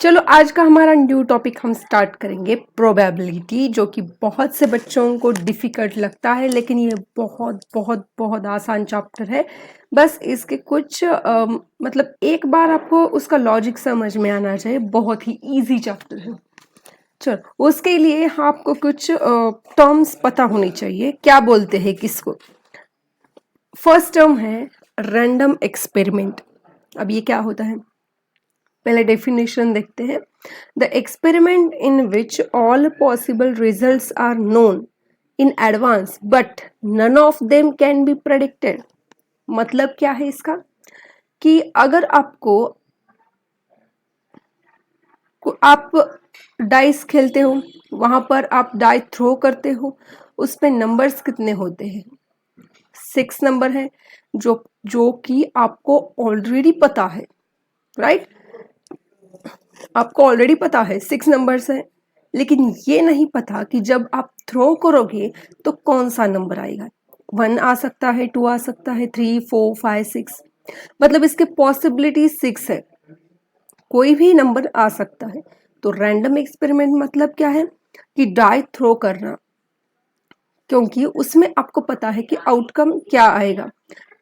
चलो आज का हमारा न्यू टॉपिक हम स्टार्ट करेंगे प्रोबेबिलिटी, जो कि बहुत से बच्चों को डिफिकल्ट लगता है, लेकिन ये बहुत बहुत बहुत आसान चैप्टर है। बस इसके कुछ मतलब एक बार आपको उसका लॉजिक समझ में आना चाहिए। बहुत ही इजी चैप्टर है। चलो उसके लिए आपको कुछ टर्म्स पता होनी चाहिए, क्या बोलते हैं किसको। फर्स्ट टर्म है रैंडम एक्सपेरिमेंट। अब ये क्या होता है, पहले डेफिनेशन देखते हैं। The experiment in which all possible results are known in advance but none of them can be predicted. मतलब क्या है इसका, कि अगर आप डाइस खेलते हो, वहां पर आप डाई थ्रो करते हो, उसमें नंबर्स कितने होते हैं? 6 नंबर है, जो जो कि आपको ऑलरेडी पता है, राइट? आपको ऑलरेडी पता है 6 नंबर्स है, लेकिन ये नहीं पता कि जब आप थ्रो करोगे तो कौन सा नंबर आएगा। 1 आ सकता है, 2 आ सकता है, 3 4 5 6, मतलब इसके पॉसिबिलिटी 6 है, कोई भी नंबर आ सकता है। तो रैंडम एक्सपेरिमेंट मतलब क्या है, कि डाई थ्रो करना, क्योंकि उसमें आपको पता है कि आउटकम क्या आएगा।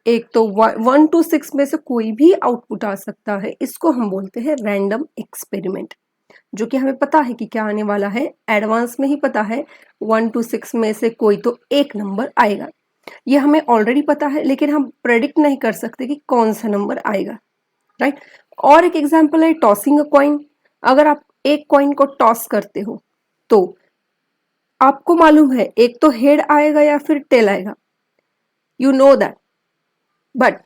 एक तो 1 to 6 में से कोई भी आउटपुट आ सकता है, इसको हम बोलते हैं रैंडम एक्सपेरिमेंट, जो कि हमें पता है कि क्या आने वाला है, एडवांस में ही पता है 1 to 6 में से कोई तो एक नंबर आएगा। ये हमें ऑलरेडी पता है, लेकिन हम प्रेडिक्ट नहीं कर सकते कि कौन सा नंबर आएगा, राइट? और एक एग्जांपल है टॉसिंग अ कॉइन। अगर आप एक कॉइन को टॉस करते हो तो आपको मालूम है एक तो हेड आएगा या फिर टेल आएगा, you know that, but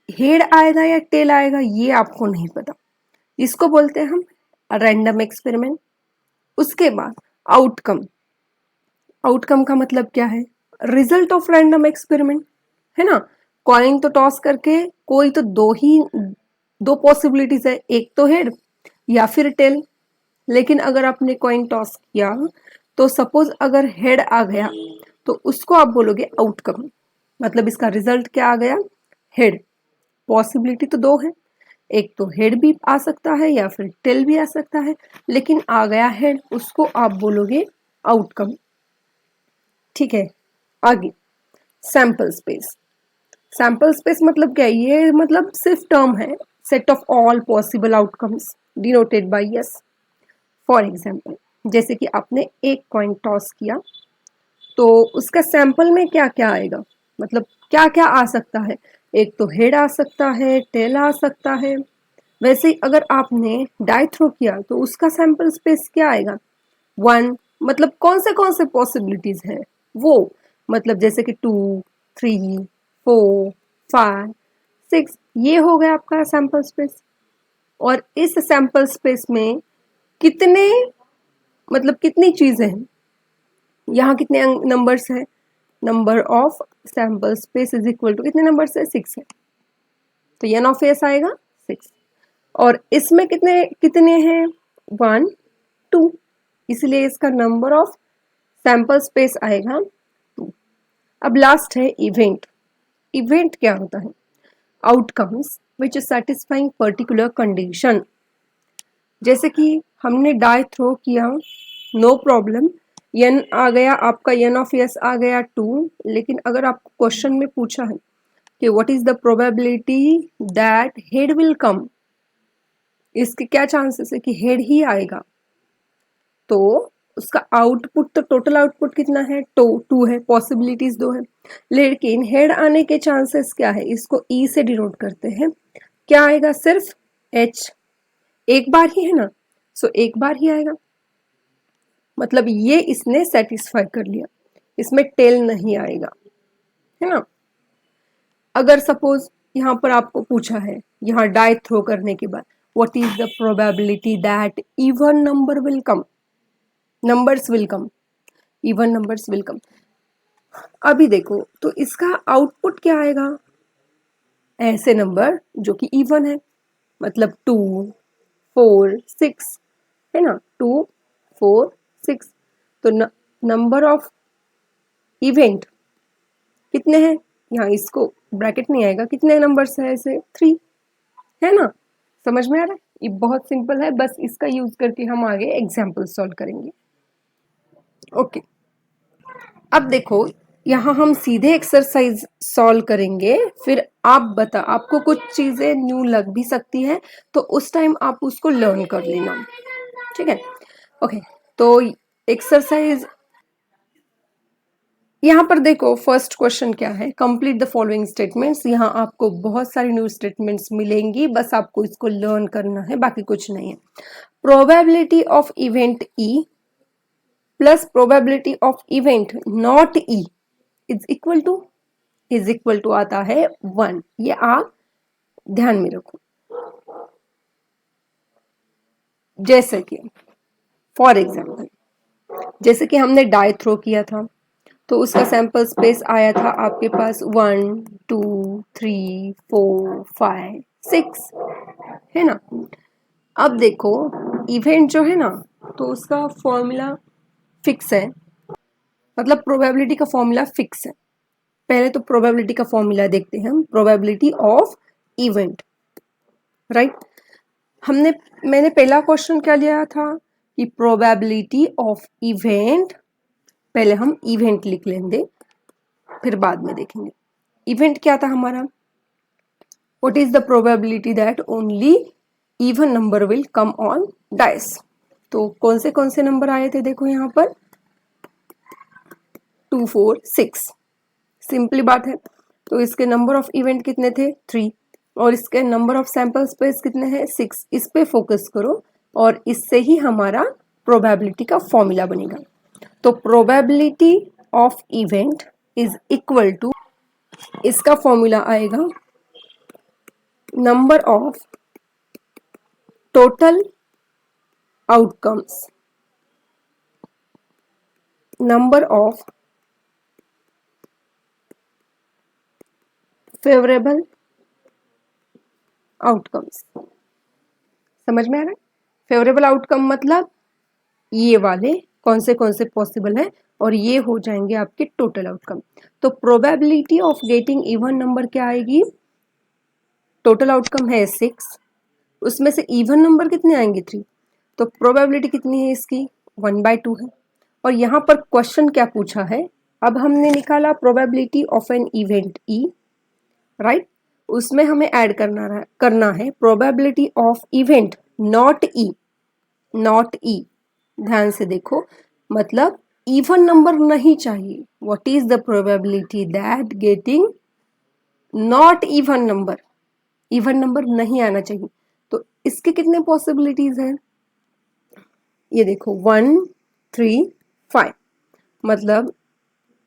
head आएगा या टेल आएगा ये आपको नहीं पता। इसको बोलते हैं हम रैंडम एक्सपेरिमेंट। उसके बाद आउटकम। आउटकम का मतलब क्या है, रिजल्ट ऑफ रैंडम एक्सपेरिमेंट, है ना? कॉइन तो टॉस करके कोई तो दो पॉसिबिलिटीज है, एक तो हेड या फिर टेल। लेकिन अगर आपने कॉइन टॉस किया तो सपोज अगर हेड आ गया तो उसको आप बोलोगे आउटकम, मतलब इसका रिजल्ट क्या आ गया, हेड। पॉसिबिलिटी तो दो है, एक तो हेड भी आ सकता है या फिर टेल भी आ सकता है, लेकिन आ गया हेड, उसको आप बोलोगे आउटकम। ठीक है, आगे सैंपल स्पेस। सैंपल स्पेस मतलब क्या है, ये मतलब सिर्फ टर्म है, set of all possible outcomes denoted by yes. For example, जैसे कि आपने एक कॉइन टॉस किया तो उसका सैंपल में क्या क्या आएगा, मतलब क्या क्या आ सकता है। एक तो हेड आ सकता है, टेल आ सकता है। वैसे ही अगर आपने डाई थ्रो किया तो उसका सैंपल स्पेस क्या आएगा, 1। मतलब कौन से पॉसिबिलिटीज है वो, मतलब जैसे कि 2 3 4 5 6, ये हो गया आपका सैंपल स्पेस। और इस सैंपल स्पेस में कितने, मतलब कितनी चीजें हैं, यहाँ कितने नंबर्स है, number of sample space is equal to कितने नंबर्स है, 6 है, तो एन ऑफ एस आएगा 6। और इसमें कितने कितने हैं, 1 2, इसलिए इसका नंबर ऑफ सैंपल स्पेस आएगा 2। अब लास्ट है इवेंट। इवेंट क्या होता है, आउटकम्स विच सेटिस्फाइंग पर्टिकुलर कंडीशन। जैसे कि हमने डाई थ्रो किया, नो प्रॉब्लम, एन आ गया आपका, एन ऑफ एस आ गया 2। लेकिन अगर आपको क्वेश्चन में पूछा है कि what is the probability that head will come, इसके क्या चांसेस है कि हेड ही आएगा, तो उसका आउटपुट, तो टोटल आउटपुट कितना है, 2 है, पॉसिबिलिटीज 2 है, लेकिन हेड आने के चांसेस क्या है, इसको ई से डिनोट करते हैं। क्या आएगा, सिर्फ एच, एक बार ही है ना, सो एक बार ही आएगा, मतलब ये इसने सेटिस्फाई कर लिया, इसमें टेल नहीं आएगा, है ना? अगर सपोज यहाँ पर आपको पूछा है, यहाँ डाई थ्रो करने के बाद what is the probability that even number will come, numbers will come, even numbers will come. अभी देखो तो इसका आउटपुट क्या आएगा, ऐसे नंबर जो कि इवन है, मतलब 2 4 6, है ना, 2 4 6। तो नंबर ऑफ इवेंट कितने हैं, यहाँ इसको ब्रैकेट नहीं आएगा, कितने नंबर्स है ऐसे, 3, है ना? समझ में आ रहा है? ये बहुत सिंपल है, बस इसका यूज करके हम आगे एग्जाम्पल सॉल्व करेंगे। ओके, अब देखो यहाँ हम सीधे एक्सरसाइज सॉल्व करेंगे, फिर आपको कुछ चीजें न्यू लग भी सकती है, तो उस टाइम आप उसको लर्न कर लेना, ठीक है। ओके, तो एक्सरसाइज यहाँ पर देखो, फर्स्ट क्वेश्चन क्या है, कंप्लीट द फॉलोइंग स्टेटमेंट्स। यहाँ आपको बहुत सारी न्यू स्टेटमेंट्स मिलेंगी, बस आपको इसको लर्न करना है, बाकी कुछ नहीं है। Probability of event E plus probability of event not E is equal to आता है 1। ये आप ध्यान में रखो। जैसे कि फॉर एग्जाम्पल, जैसे कि हमने डाई थ्रो किया था, तो उसका सैंपल स्पेस आया था आपके पास 1 2 3 4 5 6, है ना। अब देखो इवेंट जो है ना, तो उसका फॉर्मूला फिक्स है, मतलब प्रोबेबिलिटी का फॉर्मूला फिक्स है। पहले तो प्रोबेबिलिटी का फॉर्मूला देखते हैं हम, प्रोबेबिलिटी ऑफ इवेंट, राइट। मैंने पहला क्वेश्चन क्या लिया था कि प्रोबेबिलिटी ऑफ इवेंट, पहले हम इवेंट लिख लेंगे, फिर बाद में देखेंगे। इवेंट क्या था हमारा, what is the probability that only even number will come on dice. तो कौन से नंबर आए थे, देखो यहाँ पर 2 4 6, सिंपली बात है। तो इसके नंबर ऑफ इवेंट कितने थे 3, और इसके नंबर ऑफ सैंपल स्पेस कितने हैं 6। इस पे फोकस करो और इससे ही हमारा प्रोबेबिलिटी का फॉर्मूला बनेगा। तो probability of event is equal to, इसका फॉर्मूला आएगा number of total outcomes, number of favourable outcomes. समझ में आ रहा है? फेवरेबल आउटकम मतलब ये वाले कौन से पॉसिबल है, और ये हो जाएंगे आपके टोटल आउटकम। तो probability of getting even number क्या आएगी, टोटल आउटकम है 6, उसमें से इवन नंबर कितने आएंगे 3, तो प्रोबेबिलिटी कितनी है इसकी 1/2 है। और यहाँ पर क्वेश्चन क्या पूछा है, अब हमने निकाला probability of an event E, right. उसमें हमें ऐड करना है probability of event not E, not E, ध्यान से देखो, मतलब इवन नंबर नहीं चाहिए। What is the probability that getting not even number नहीं आना चाहिए। तो इसके कितने पॉसिबिलिटीज हैं, ये देखो 1 3 5, मतलब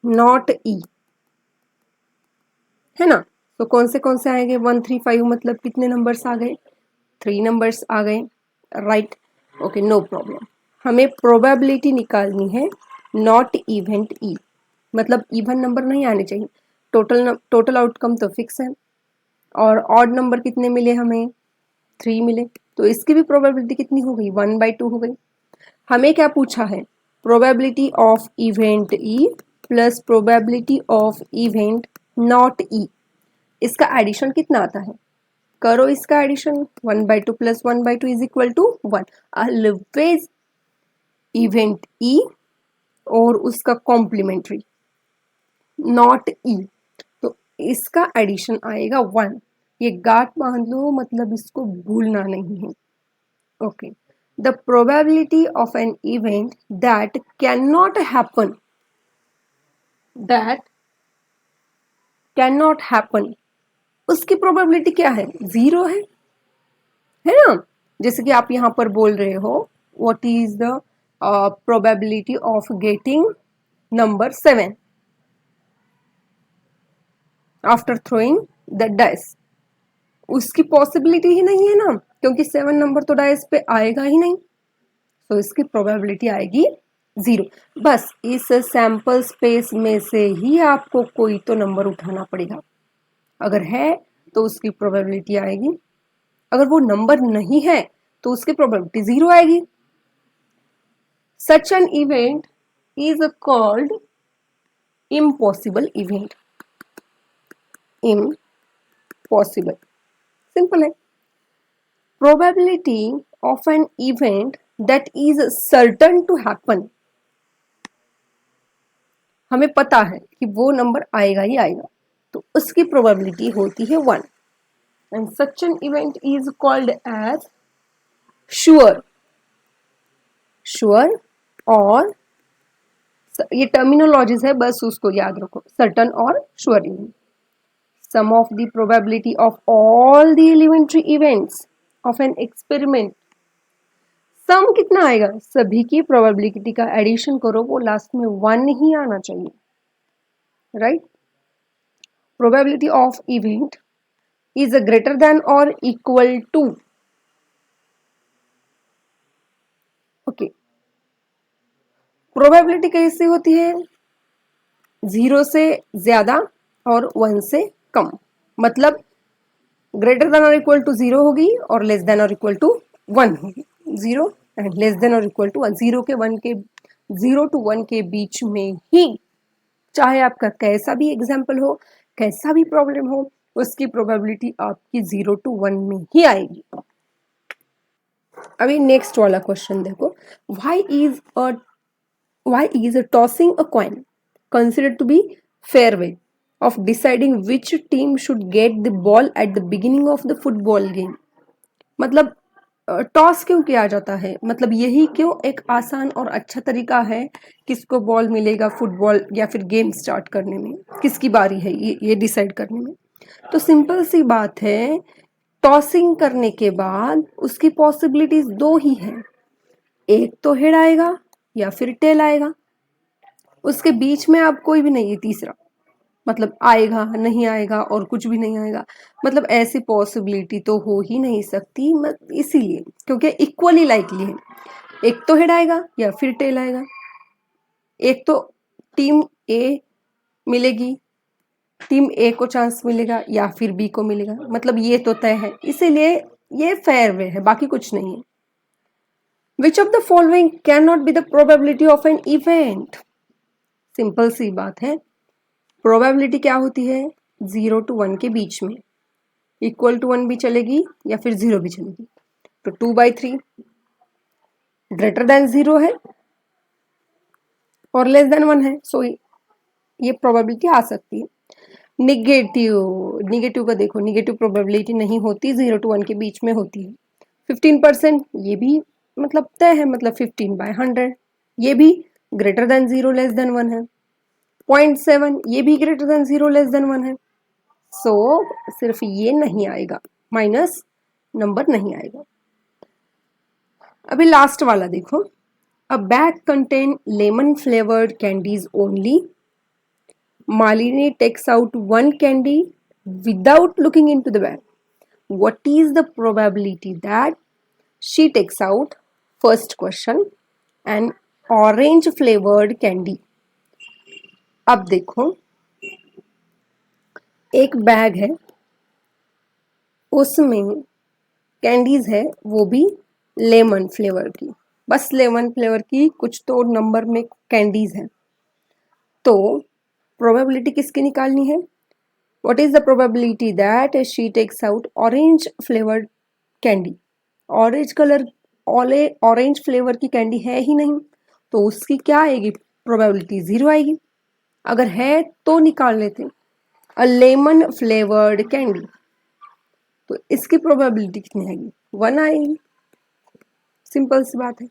नॉट ई, है ना। तो कौन से आएंगे 1 3 5, मतलब कितने नंबर्स आ गए, 3 नंबर्स आ गए, राइट। Okay, no problem. हमें प्रोबेबिलिटी निकालनी है नॉट इवेंट ई, मतलब इवन नंबर नहीं आने चाहिए। टोटल आउटकम तो फिक्स है, और ऑड नंबर कितने मिले हमें 3 मिले, तो इसकी भी प्रोबेबिलिटी कितनी हो गई 1/2 हो गई। हमें क्या पूछा है, probability of event E plus probability of event not E, इसका एडिशन कितना आता है, करो इसका addition, 1/2 plus 1/2 is equal to 1। Always event E और उसका कॉम्प्लीमेंट्री नॉट ई, तो इसका एडिशन आएगा 1। ये गांठ बांध लो, मतलब इसको भूलना नहीं है। Okay, the probability of an event that can not happen, उसकी प्रोबेबिलिटी क्या है, 0 है ना। जैसे कि आप यहां पर बोल रहे हो, what is the probability of getting number 7 after throwing the dice, उसकी पॉसिबिलिटी ही नहीं है ना, क्योंकि 7 नंबर तो डाइस पे आएगा ही नहीं, तो इसकी प्रोबेबिलिटी आएगी 0। बस इस सैंपल स्पेस में से ही आपको कोई तो नंबर उठाना पड़ेगा, अगर है तो उसकी प्रोबेबिलिटी आएगी, अगर वो नंबर नहीं है तो उसकी प्रोबेबिलिटी 0 आएगी। सच an event is called impossible event, impossible, simple है। probability of an event that is certain to happen, हमें पता है कि वो नंबर आएगा ही आएगा, तो उसकी प्रोबेबिलिटी होती है 1, and such an event is called as sure. Sure और ये टर्मिनोलॉजीज है, बस उसको याद रखो, सर्टन और sure event. Sum of the probability of all the elementary events of an experiment, sum कितना आएगा, सभी की प्रोबेबिलिटी का एडिशन करो, वो लास्ट में 1 ही आना चाहिए, right. Probability of event is greater than और इक्वल टू, ओके। प्रोबेबिलिटी कैसे होती है, 0 से ज्यादा और 1 से कम, मतलब ग्रेटर देन और इक्वल टू 0 होगी और लेस देन और इक्वल टू 1 होगी। 0 एंड लेस देन और इक्वल टू 1, 0 to 1 के बीच में ही, चाहे आपका कैसा भी एग्जाम्पल हो, कैसा भी प्रॉब्लम हो, उसकी प्रोबेबिलिटी आपकी 0 to 1 में ही आएगी। अभी नेक्स्ट वाला क्वेश्चन देखो, why is tossing a coin considered to be fair way of deciding which team should get the ball at the beginning of the football game? मतलब टॉस क्यों किया जाता है, मतलब यही क्यों एक आसान और अच्छा तरीका है किसको बॉल मिलेगा फुटबॉल या फिर गेम स्टार्ट करने में, किसकी बारी है ये डिसाइड करने में। तो सिंपल सी बात है, टॉसिंग करने के बाद उसकी पॉसिबिलिटीज 2 ही हैं, एक तो हेड आएगा या फिर टेल आएगा, उसके बीच में आप कोई भी नहीं है तीसरा, मतलब आएगा नहीं आएगा और कुछ भी नहीं आएगा, मतलब ऐसी पॉसिबिलिटी तो हो ही नहीं सकती, इसीलिए क्योंकि इक्वली लाइकली है, एक तो हेड आएगा या फिर टेल आएगा, एक तो टीम ए मिलेगी, टीम ए को चांस मिलेगा या फिर बी को मिलेगा, मतलब ये तो तय है, इसीलिए ये फेयर वे है, बाकी कुछ नहीं है। Which of the following can not be the probability of an event, simple सी बात है, प्रोबेबिलिटी क्या होती है, 0 to 1 के बीच में, इक्वल टू 1 भी चलेगी या फिर 0 भी चलेगी, तो 2/3 ग्रेटर देन 0 है और लेस देन 1 है, सो ये प्रोबेबिलिटी आ सकती है। निगेटिव का देखो, निगेटिव प्रोबेबिलिटी नहीं होती, 0 to 1 के बीच में होती है। 15% ये भी मतलब तय है, मतलब 15/100, ये भी ग्रेटर देन 0 लेस देन 1 है। 0.7 ये भी ग्रेटर देन 0 लेस देन 1 है, सो सिर्फ ये नहीं आएगा, माइनस नंबर नहीं आएगा। अभी लास्ट वाला देखो, अ bag contain lemon flavoured candies only, Malini takes out one candy without looking into the bag. What is the probability that she takes out, first question, an orange flavored candy? अब देखो, एक bag है, उसमें candies है, वो भी lemon flavour की, बस लेमन फ्लेवर की, कुछ तो नंबर में कैंडीज है, तो प्रोबेबिलिटी किसकी निकालनी है, what is the probability that she takes out orange flavoured candy, orange flavour की कैंडी है ही नहीं, तो उसकी क्या आएगी प्रोबेबिलिटी, 0 आएगी, अगर है तो निकाल लेते, अ लेमन फ्लेवर्ड कैंडी, तो इसकी प्रोबेबिलिटी कितनी आएगी, 1 आएगी, सिंपल सी बात है।